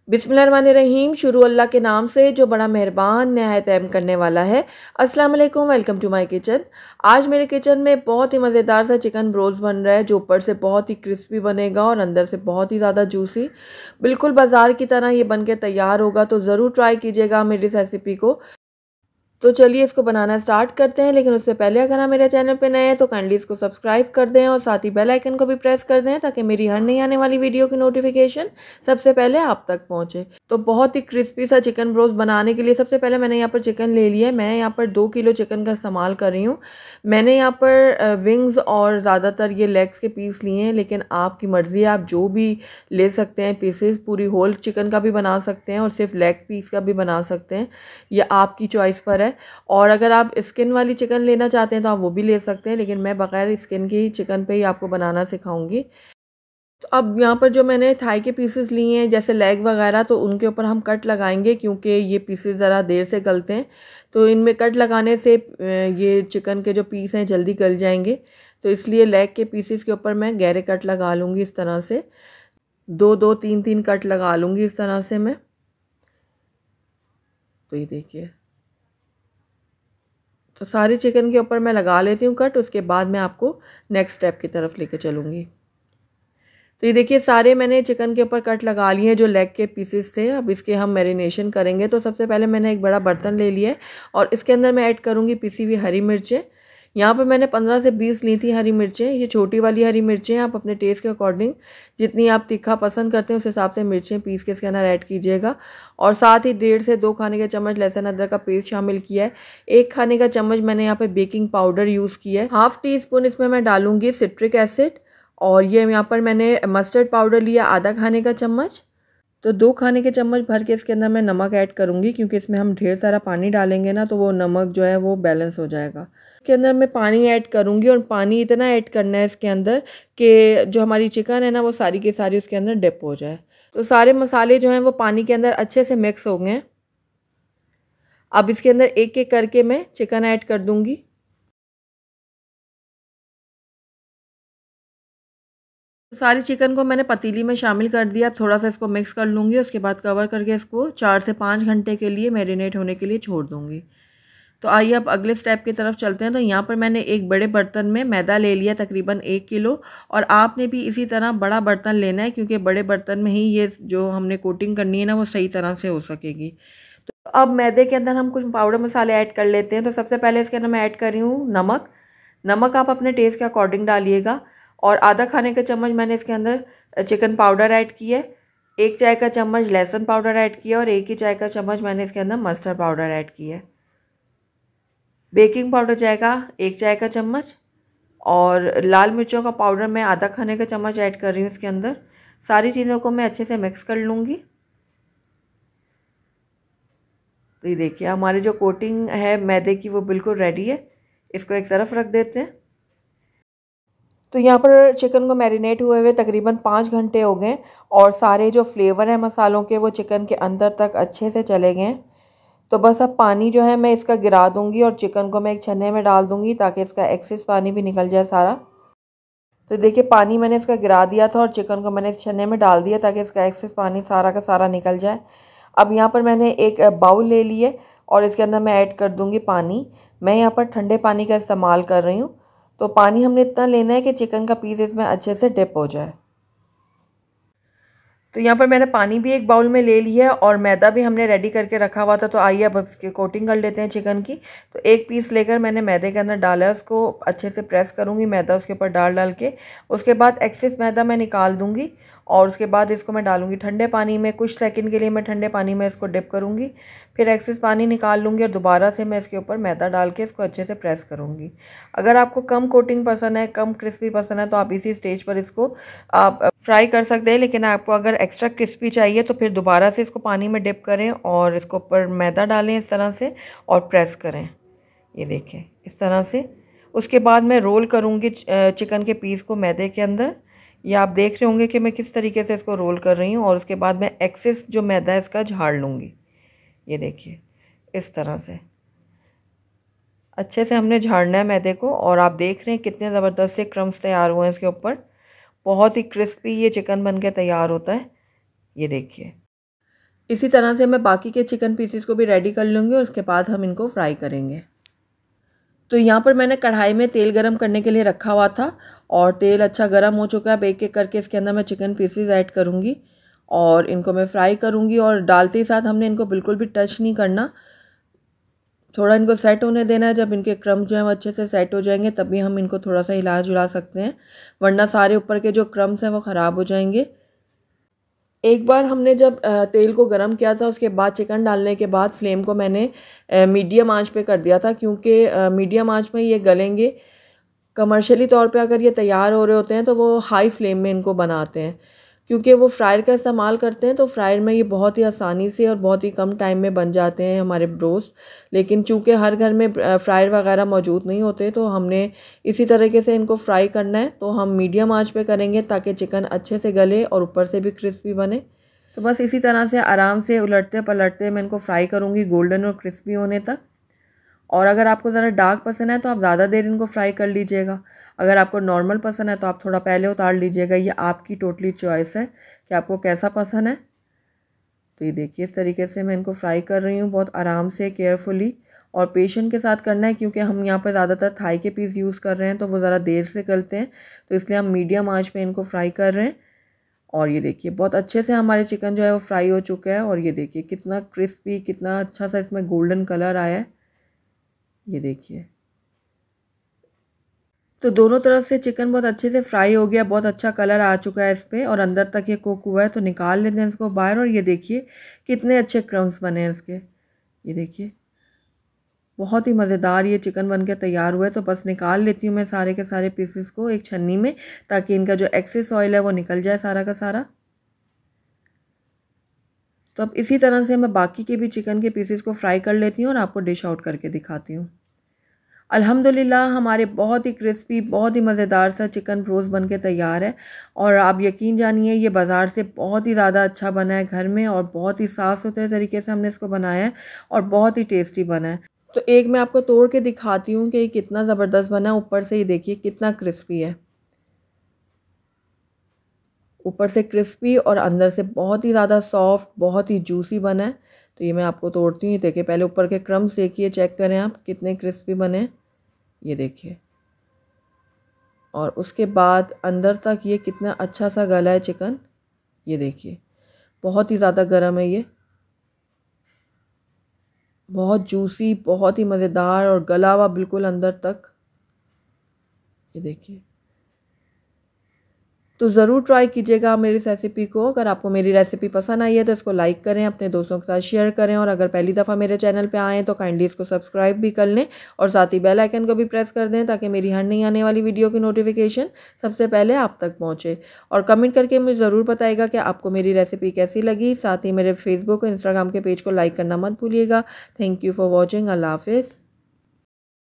बिस्मिल्लाहिर्रहमानिर्रहीम। शुरू अल्लाह के नाम से जो बड़ा मेहरबान नहायत रहम करने वाला है। अस्सलाम वालेकुम, वेलकम टू माय किचन। आज मेरे किचन में बहुत ही मज़ेदार सा चिकन ब्रोस्ट बन रहा है, जो ऊपर से बहुत ही क्रिस्पी बनेगा और अंदर से बहुत ही ज़्यादा जूसी, बिल्कुल बाज़ार की तरह ये बन के तैयार होगा। तो ज़रूर ट्राई कीजिएगा मेरी इस रेसिपी को। तो चलिए इसको बनाना स्टार्ट करते हैं, लेकिन उससे पहले अगर आप मेरे चैनल पे नए हैं तो काइंडली इसको सब्सक्राइब कर दें और साथ ही बेल आइकन को भी प्रेस कर दें, ताकि मेरी हर नई आने वाली वीडियो की नोटिफिकेशन सबसे पहले आप तक पहुंचे। तो बहुत ही क्रिस्पी सा चिकन ब्रोस्ट बनाने के लिए सबसे पहले मैंने यहाँ पर चिकन ले लिया है। मैं यहाँ पर 2 किलो चिकन का इस्तेमाल कर रही हूँ। मैंने यहाँ पर विंग्स और ज़्यादातर ये लेग्स के पीस लिए हैं, लेकिन आपकी मर्ज़ी है, आप जो भी ले सकते हैं पीसेस। पूरी होल चिकन का भी बना सकते हैं और सिर्फ लेग पीस का भी बना सकते हैं, ये आपकी चॉइस पर है। और अगर आप स्किन वाली चिकन लेना चाहते हैं तो आप वो भी ले सकते हैं, लेकिन मैं बगैर स्किन की चिकन पे ही आपको बनाना सिखाऊंगी। तो अब यहाँ पर जो मैंने थाई के पीसेस लिए हैं, जैसे लेग वगैरह, तो उनके ऊपर हम कट लगाएंगे, क्योंकि ये पीसेस ज़रा देर से गलते हैं। तो इनमें कट लगाने से ये चिकन के जो पीस हैं जल्दी गल जाएंगे। तो इसलिए लेग के पीसेस के ऊपर मैं गहरे कट लगा लूँगी इस तरह से। 2-2, 3-3 कट लगा लूँगी इस तरह से मैं। तो ये देखिए, तो सारी चिकन के ऊपर मैं लगा लेती हूँ कट। उसके बाद मैं आपको नेक्स्ट स्टेप की तरफ लेके चलूँगी। तो ये देखिए, सारे मैंने चिकन के ऊपर कट लगा लिए हैं जो लेग के पीसेस थे। अब इसके हम मैरिनेशन करेंगे। तो सबसे पहले मैंने एक बड़ा बर्तन ले लिया है और इसके अंदर मैं ऐड करूँगी पिसी हुई हरी मिर्चें। यहाँ पर मैंने 15 से 20 ली थी हरी मिर्चें। ये छोटी वाली हरी मिर्चें, आप अपने टेस्ट के अकॉर्डिंग जितनी आप तीखा पसंद करते हैं उस हिसाब से मिर्चें पीस के इसके अंदर ऐड कीजिएगा। और साथ ही 1.5 से 2 खाने के चम्मच लहसुन अदरक का पेस्ट शामिल किया है। 1 खाने का चम्मच मैंने यहाँ पे बेकिंग पाउडर यूज़ किया है। ½ टीस्पून इसमें मैं डालूंगी सिट्रिक एसिड। और ये यहाँ पर मैंने मस्टर्ड पाउडर लिया आधा खाने का चम्मच। तो 2 खाने के चम्मच भर के इसके अंदर मैं नमक ऐड करूँगी, क्योंकि इसमें हम ढेर सारा पानी डालेंगे ना, तो वो नमक जो है वो बैलेंस हो जाएगा। इसके अंदर मैं पानी ऐड करूँगी और पानी इतना ऐड करना है इसके अंदर कि जो हमारी चिकन है ना वो सारी की सारी उसके अंदर डिप हो जाए। तो सारे मसाले जो हैं वो पानी के अंदर अच्छे से मिक्स हो गए। अब इसके अंदर एक एक करके मैं चिकन ऐड कर दूँगी। सारी चिकन को मैंने पतीली में शामिल कर दिया। अब थोड़ा सा इसको मिक्स कर लूँगी। उसके बाद कवर करके इसको 4 से 5 घंटे के लिए मैरिनेट होने के लिए छोड़ दूँगी। तो आइए अब अगले स्टेप की तरफ चलते हैं। तो यहाँ पर मैंने एक बड़े बर्तन में मैदा ले लिया, तकरीबन 1 किलो। और आपने भी इसी तरह बड़ा बर्तन लेना है, क्योंकि बड़े बर्तन में ही ये जो हमने कोटिंग करनी है ना वो सही तरह से हो सकेगी। तो अब मैदे के अंदर हम कुछ पाउडर मसाले ऐड कर लेते हैं। तो सबसे पहले इसके अंदर मैं ऐड कर रही हूँ नमक। नमक आप अपने टेस्ट के अकॉर्डिंग डालिएगा। और आधा खाने का चम्मच मैंने इसके अंदर चिकन पाउडर ऐड किया है। 1 चाय का चम्मच लहसुन पाउडर ऐड किया और 1 ही चाय का चम्मच मैंने इसके अंदर मस्टर्ड पाउडर ऐड किया है। बेकिंग पाउडर जाएगा 1 चाय का चम्मच। और लाल मिर्चों का पाउडर मैं आधा खाने का चम्मच ऐड कर रही हूँ इसके अंदर। सारी चीज़ों को मैं अच्छे से मिक्स कर लूँगी। तो ये देखिए, हमारी जो कोटिंग है मैदे की वो बिल्कुल रेडी है। इसको एक तरफ रख देते हैं। तो यहाँ पर चिकन को मैरिनेट हुए हुए तकरीबन 5 घंटे हो गए और सारे जो फ्लेवर हैं मसालों के वो चिकन के अंदर तक अच्छे से चले गए। तो बस अब पानी जो है मैं इसका गिरा दूंगी और चिकन को मैं एक छन्ने में डाल दूंगी, ताकि इसका एक्सेस पानी भी निकल जाए सारा। तो देखिए, पानी मैंने इसका गिरा दिया था और चिकन को मैंने इस छन्ने में डाल दिया, ताकि इसका एक्सेस पानी सारा का सारा निकल जाए। अब यहाँ पर मैंने एक बाउल ले लिए और इसके अंदर मैं ऐड कर दूंगी पानी। मैं यहाँ पर ठंडे पानी का इस्तेमाल कर रही हूँ। तो पानी हमने इतना लेना है कि चिकन का पीस इसमें अच्छे से डिप हो जाए। तो यहाँ पर मैंने पानी भी एक बाउल में ले लिया है और मैदा भी हमने रेडी करके रखा हुआ था। तो आइए अब इसकी कोटिंग कर लेते हैं चिकन की। तो एक पीस लेकर मैंने मैदे के अंदर डाला है, उसको अच्छे से प्रेस करूँगी मैदा उसके ऊपर डाल डाल के। उसके बाद एक्सेस मैदा मैं निकाल दूँगी और उसके बाद इसको मैं डालूँगी ठंडे पानी में। कुछ सेकंड के लिए मैं ठंडे पानी में इसको डिप करूँगी, फिर एक्सेस पानी निकाल लूँगी और दोबारा से मैं इसके ऊपर मैदा डाल के इसको अच्छे से प्रेस करूँगी। अगर आपको कम कोटिंग पसंद है, कम क्रिस्पी पसंद है, तो आप इसी स्टेज पर इसको आप फ्राई कर सकते हैं। लेकिन आपको अगर एक्स्ट्रा क्रिस्पी चाहिए तो फिर दोबारा से इसको पानी में डिप करें और इसको ऊपर मैदा डालें इस तरह से और प्रेस करें। ये देखें इस तरह से। उसके बाद मैं रोल करूँगी चिकन के पीस को मैदे के अंदर। ये आप देख रहे होंगे कि मैं किस तरीके से इसको रोल कर रही हूँ। और उसके बाद मैं एक्सेस जो मैदा है इसका झाड़ लूँगी। ये देखिए इस तरह से अच्छे से हमने झाड़ना है मैदे को। और आप देख रहे हैं कितने ज़बरदस्त से क्रम्स तैयार हुए हैं इसके ऊपर। बहुत ही क्रिस्पी ये चिकन बन के तैयार होता है। ये देखिए। इसी तरह से मैं बाकी के चिकन पीसेस को भी रेडी कर लूँगी और उसके बाद हम इनको फ्राई करेंगे। तो यहाँ पर मैंने कढ़ाई में तेल गरम करने के लिए रखा हुआ था और तेल अच्छा गरम हो चुका है। एक एक करके इसके अंदर मैं चिकन पीसेस ऐड करूँगी और इनको मैं फ्राई करूँगी और डालते ही साथ हमने इनको बिल्कुल भी टच नहीं करना। थोड़ा इनको सेट होने देना है। जब इनके क्रम्स जो हैं वो अच्छे से सेट हो जाएंगे तभी हम इनको थोड़ा सा हिला जुला सकते हैं, वरना सारे ऊपर के जो क्रम्स हैं वो ख़राब हो जाएंगे। एक बार हमने जब तेल को गरम किया था उसके बाद चिकन डालने के बाद फ्लेम को मैंने मीडियम आंच पे कर दिया था, क्योंकि मीडियम आंच में ये गलेंगे। कमर्शियली तौर पे अगर ये तैयार हो रहे होते हैं तो वो हाई फ्लेम में इनको बनाते हैं, क्योंकि वो फ्रायर का इस्तेमाल करते हैं। तो फ्रायर में ये बहुत ही आसानी से और बहुत ही कम टाइम में बन जाते हैं हमारे रोस्ट। लेकिन चूँकि हर घर में फ्रायर वगैरह मौजूद नहीं होते तो हमने इसी तरीके से इनको फ्राई करना है। तो हम मीडियम आंच पे करेंगे ताकि चिकन अच्छे से गले और ऊपर से भी क्रिस्पी बने। तो बस इसी तरह से आराम से उलटते पलटते मैं इनको फ्राई करूँगी गोल्डन और क्रिस्पी होने तक। और अगर आपको ज़रा डार्क पसंद है तो आप ज़्यादा देर इनको फ्राई कर लीजिएगा। अगर आपको नॉर्मल पसंद है तो आप थोड़ा पहले उतार लीजिएगा। ये आपकी टोटली चॉइस है कि आपको कैसा पसंद है। तो ये देखिए इस तरीके से मैं इनको फ्राई कर रही हूँ बहुत आराम से, केयरफुली और पेशेंस के साथ करना है, क्योंकि हम यहाँ पर ज़्यादातर थाई के पीस यूज़ कर रहे हैं तो वो ज़रा देर से गलते हैं। तो इसलिए हम मीडियम आँच पे इनको फ्राई कर रहे हैं। और ये देखिए बहुत अच्छे से हमारे चिकन जो है वो फ्राई हो चुका है और ये देखिए कितना क्रिस्पी, कितना अच्छा सा इसमें गोल्डन कलर आया है। ये देखिए तो दोनों तरफ से चिकन बहुत अच्छे से फ्राई हो गया, बहुत अच्छा कलर आ चुका है इस पर और अंदर तक ये कुक हुआ है। तो निकाल लेते हैं इसको बाहर और ये देखिए कितने अच्छे क्रम्स बने हैं इसके। ये देखिए बहुत ही मज़ेदार ये चिकन बन के तैयार हुआ है। तो बस निकाल लेती हूँ मैं सारे के सारे पीसेस को एक छन्नी में, ताकि इनका जो एक्सेस ऑयल है वो निकल जाए सारा का सारा। तो अब इसी तरह से मैं बाकी के भी चिकन के पीसेस को फ्राई कर लेती हूँ और आपको डिश आउट करके दिखाती हूँ। अल्हम्दुलिल्लाह हमारे बहुत ही क्रिस्पी, बहुत ही मज़ेदार सा चिकन रोस्ट बन के तैयार है। और आप यकीन जानिए ये बाज़ार से बहुत ही ज़्यादा अच्छा बना है घर में, और बहुत ही साफ़ सुथरे तरीके से हमने इसको बनाया है और बहुत ही टेस्टी बना है। तो एक मैं आपको तोड़ के दिखाती हूँ कि ये कितना ज़बरदस्त बना है। ऊपर से ये देखिए कितना क्रिस्पी है, ऊपर से क्रिस्पी और अंदर से बहुत ही ज़्यादा सॉफ्ट, बहुत ही जूसी बना है। तो ये मैं आपको तोड़ती हूँ। देखिए पहले ऊपर के क्रम्स देखिए, चेक करें आप कितने क्रिस्पी बने हैं, ये देखिए। और उसके बाद अंदर तक ये कितना अच्छा सा गला है चिकन, ये देखिए बहुत ही ज़्यादा गर्म है ये, बहुत जूसी, बहुत ही मज़ेदार और गला हुआ बिल्कुल अंदर तक, ये देखिए। तो ज़रूर ट्राई कीजिएगा मेरी इस रेसिपी को। अगर आपको मेरी रेसिपी पसंद आई है तो इसको लाइक करें, अपने दोस्तों के साथ शेयर करें, और अगर पहली दफ़ा मेरे चैनल पे आएँ तो काइंडली इसको सब्सक्राइब भी कर लें और साथ ही बेल आइकन को भी प्रेस कर दें, ताकि मेरी हर नई आने वाली वीडियो की नोटिफिकेशन सबसे पहले आप तक पहुँचे। और कमेंट करके मुझे ज़रूर बताइएगा कि आपको मेरी रेसिपी कैसी लगी। साथ ही मेरे फेसबुक और इंस्टाग्राम के पेज को लाइक करना मत भूलिएगा। Thank you for watching. अल्लाह हाफिज़।